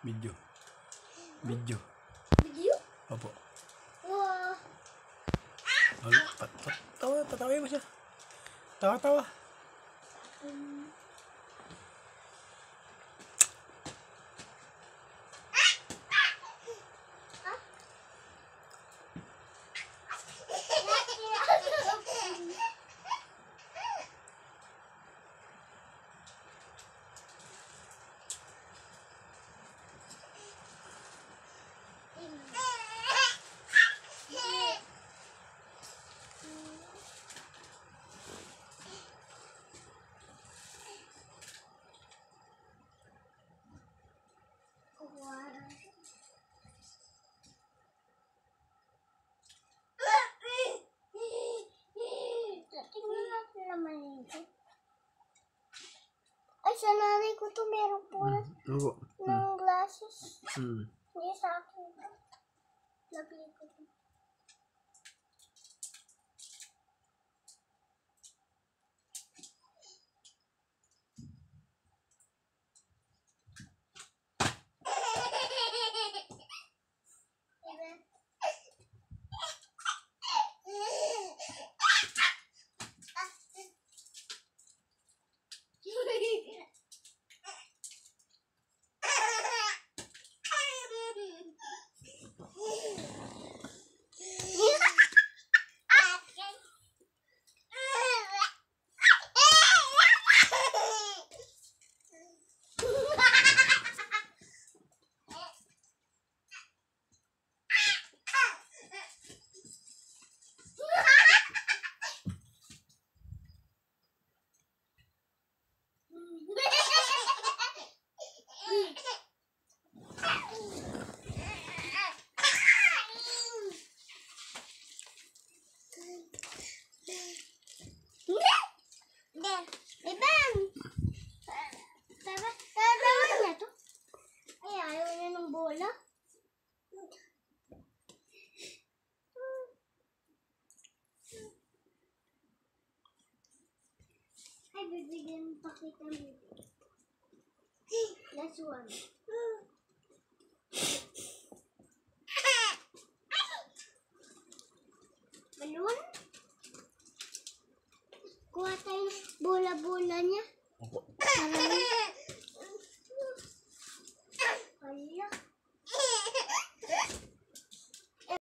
Video. Video. Video? Opo. Wow. Patawin mo siya. Tawa. Ay, sa nanay ko to meron po ng glasses. Hindi sa akin. Nabili ko to. Ay, bibigyan pakita mo. Last one. Balon? Kuha tayo bola-bola niya.